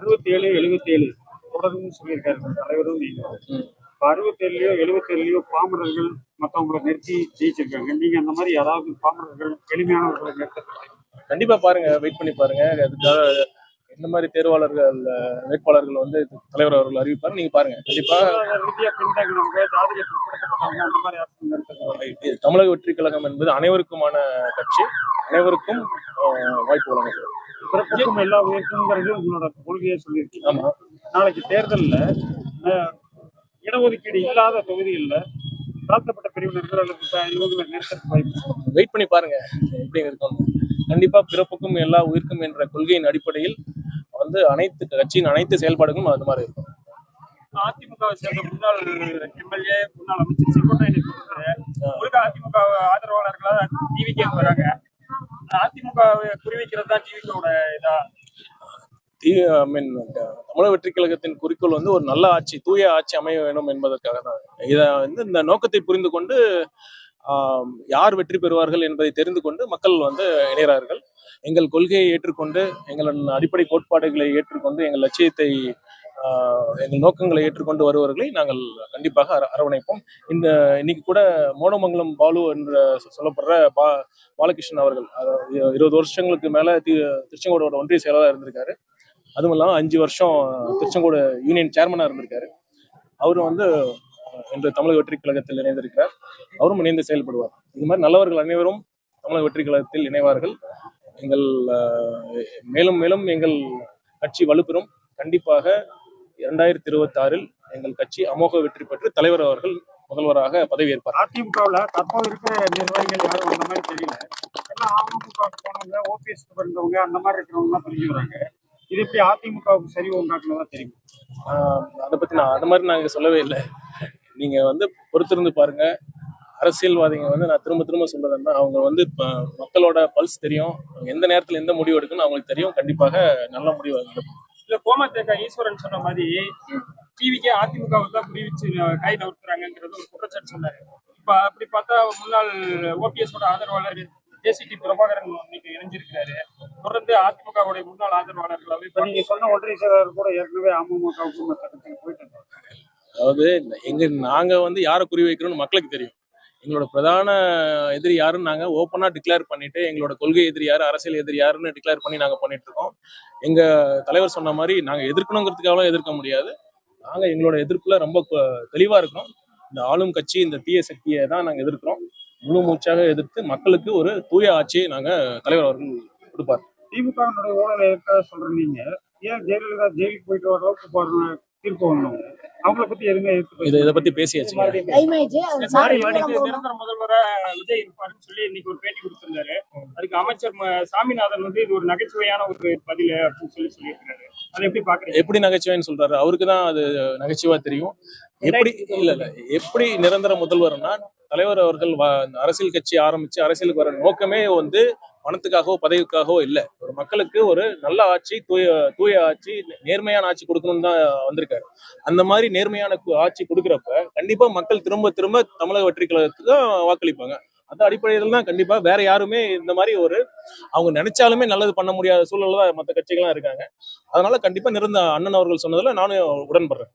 67, 77 தொடரும்னு சொல்லியிருக்காரு தலைவரும் நீங்க. ம். இப்ப 67லயோ 77லயோ பாமரர்கள் மத்தவங்களை நிறுத்தி ஜெயிச்சிருக்காங்க. நீங்க அந்த மாதிரி யாராவது பாமரர்கள் எளிமையானவர்களை நிறுத்த கண்டிப்பா பாருங்க, வெயிட் பண்ணி பாருங்க. அதுக்காக இந்த மாதிரி தேர்வாளர்கள் வேட்பாளர்கள் வந்து தலைவர் அவர்கள் அறிவிப்பார், நீங்க பாருங்க. கண்டிப்பா ரீதியா பின்தங்கினவங்க, ஜாதிய பிற்படுத்தப்பட்டவங்க அந்த மாதிரி யாருக்கும் நிறுத்த தமிழக வெற்றி கழகம் என்பது அனைவருக்குமான கட்சி, அனைவருக்கும் வாய்ப்பு வழங்கப்படும். பிறப்புக்கும் எல்லா உயர்த்துங்கிறது உங்களோட கொள்கையை சொல்லியிருக்கீங்க. ஆமா, நாளைக்கு தேர்தல்ல இடஒதுக்கீடு இல்லாத தொகுதிகளில் தாழ்த்தப்பட்ட பிரிவினர்கள் அல்லது இவங்களை நிறுத்தத்துக்கு வாய்ப்பு. வெயிட் பண்ணி பாருங்க எப்படி இருக்கும். கண்டிப்பா பிறப்புக்கும் எல்லா உயிர்க்கும் என்ற கொள்கையின் அடிப்படையில் வந்து அனைத்து கட்சியின் அனைத்து செயல்பாடுகளும் அது மாதிரி இருக்கும். அதிமுகவை சேர்ந்த முன்னாள் எம்எல்ஏ, முன்னாள் அமைச்சர் செங்கோட்டையனை பொறுத்த அதிமுக ஆதரவாளர்களாக டிவிக்கு வராங்க. அதிமுகவை குறிவைக்கிறது தான் டிவிக்கோட இதா. தமிழக வெற்றி கழகத்தின் குறிக்கோள் வந்து ஒரு நல்ல ஆட்சி, தூய ஆட்சி அமைய வேண்டும் என்பதற்காக தான். இதை வந்து இந்த நோக்கத்தை புரிந்து கொண்டு யார் வெற்றி பெறுவார்கள் என்பதை தெரிந்து கொண்டு மக்கள் வந்து இணைகிறார்கள். எங்கள் கொள்கையை ஏற்றுக்கொண்டு, எங்களின் அடிப்படை கோட்பாடுகளை ஏற்றுக்கொண்டு, எங்கள் லட்சியத்தை எங்கள் நோக்கங்களை ஏற்றுக்கொண்டு வருவர்களை நாங்கள் கண்டிப்பாக அரவணைப்போம். இன்னைக்கு கூட மோனமங்கலம் பாலு என்று சொல்லப்படுற பாலகிருஷ்ணன் அவர்கள் 20 வருஷங்களுக்கு மேல திருச்செங்கோடோட ஒன்றிய செயலாளர் இருந்திருக்காரு. அதுவும் இல்லாமல் 5 வருஷம் திருச்செங்கோடு யூனியன் சேர்மனா இருந்திருக்காரு. அவரும் வந்து இன்று தமிழக வெற்றி கழகத்தில் இணைந்திருக்கிறார். அவரும் இணைந்து செயல்படுவார். இது மாதிரி நல்லவர்கள் அனைவரும் தமிழக வெற்றி கழகத்தில் இணைவார்கள். எங்கள் மேலும் மேலும் எங்கள் கட்சி வலுப்பெறும். கண்டிப்பாக 2026 எங்கள் கட்சி அமோக வெற்றி பெற்று தலைவர் அவர்கள் முதல்வராக பதவியேற்பார். அதிமுகவில் தற்போது இருக்கிற நிர்வாகிகள் யாரும் அந்த மாதிரி தெரியல. அமமுக போனவங்க, ஓபிஎஸ் இருந்தவங்க, அந்த மாதிரி இருக்கிறவங்க தான் தெரிஞ்சுக்கிறாங்க. இது எப்படி அதிமுகவுக்கு சரி உண்டாக்குனதா தெரியும்? அதை பத்தி அந்த மாதிரி நாங்க சொல்லவே இல்லை. நீங்க வந்து பொறுத்திருந்து பாருங்க. அரசியல்வாதிங்க வந்து நான் திரும்ப திரும்ப சொல்றதுன்னா, அவங்க வந்து மக்களோட பல்ஸ் தெரியும், எந்த நேரத்துல எந்த முடிவு எடுக்கணும் அவங்களுக்கு தெரியும். கண்டிப்பாக நல்ல முடிவு எடுக்கும். இல்ல, கோமாத்தேக்க ஈஸ்வரன் சொன்ன மாதிரி டிவிக்கே அதிமுகவுக்கு தான் பிரிவிச்சு கை நவுத்துறாங்கிறது ஒரு குற்றச்சாட்டு சொன்னாரு. இப்ப அப்படி பார்த்தா முன்னாள் ஓபிஎஸ் ஆதரவாளர் ஜேசிடி பிரபாகரன் இன்னைக்கு இணைஞ்சிருக்கிறாரு. தொடர்ந்து அதிமுகவுடைய முன்னாள் ஆதரவாளர்களாவே இப்ப நீங்க சொன்ன ஒன்றிய செயலாளர் கூட ஏற்கனவே அமமுகவுக்கு மற்ற கட்சிக்கு போயிட்டு இருந்தாங்க. அதாவது நாங்க வந்து யாரை குறி வைக்கிறோம்னு மக்களுக்கு தெரியும். எங்களோட பிரதான எதிரி யாருன்னு நாங்க ஓப்பனா டிக்ளேர் பண்ணிட்டு, எங்களோட கொள்கை எதிரி யாரு, அரசியல் எதிரி யாருன்னு டிக்ளேர் பண்ணி நாங்க பண்ணிட்டு இருக்கோம். எங்க தலைவர் சொன்ன மாதிரி நாங்க எதிர்க்கணுங்கிறதுக்காக எதிர்க்க முடியாது. நாங்க எங்களோட எதிர்ப்புல ரொம்ப தெளிவா இருக்கிறோம். இந்த ஆளும் கட்சி, இந்த தீய சக்தியை தான் நாங்க எதிர்க்கிறோம். முழு மூச்சாக எதிர்த்து மக்களுக்கு ஒரு தூய ஆட்சியை நாங்க தலைவர் அவர்கள் கொடுப்பார். திமுகவினுடைய ஊழலை சொல்றீங்க, ஏன் ஜெயலலிதா ஜெயிலுக்கு போயிட்டு வர அளவுக்கு தீர்ப்பு வரணும்? அவங்களை பத்தி எதுவுமே இதை பத்தி பேசியாச்சு. நிரந்தர முதல்வரா விஜய் இருப்பாருன்னு சொல்லி இன்னைக்கு ஒரு பேட்டி கொடுத்திருந்தாரு. அதுக்கு அமைச்சர் சாமிநாதன் வந்து இது ஒரு நகைச்சுவையான ஒரு பதில் அப்படின்னு சொல்லியிருக்காரு. அதை எப்படி பாக்குறீங்க? எப்படி நகைச்சுவைன்னு சொல்றாரு? அவருக்கு தான் அது நகைச்சுவா தெரியும். எப்படி நிரந்தர முதல்வர்னா, தலைவர் அவர்கள் அரசியல் கட்சி ஆரம்பிச்சு அரசியலுக்கு வர நோக்கமே வந்து பணத்துக்காகவோ பதவிக்காகவோ இல்லை. ஒரு மக்களுக்கு ஒரு நல்ல ஆட்சி, தூய ஆட்சி, நேர்மையான ஆட்சி கொடுக்கணும்னு தான் வந்திருக்காரு. அந்த மாதிரி நேர்மையான ஆட்சி கொடுக்குறப்ப கண்டிப்பா மக்கள் திரும்ப திரும்ப தமிழக வெற்றி கழகத்துக்கு வாக்களிப்பாங்க. அந்த அடிப்படையில் தான் கண்டிப்பா வேற யாருமே இந்த மாதிரி அவங்க நினைச்சாலுமே நல்லது பண்ண முடியாத சூழல்ல தான் மற்ற கட்சிகள்லாம் இருக்காங்க. அதனால கண்டிப்பா அண்ணன் அவர்கள் சொன்னதுல நானும் உடன்படுறேன்.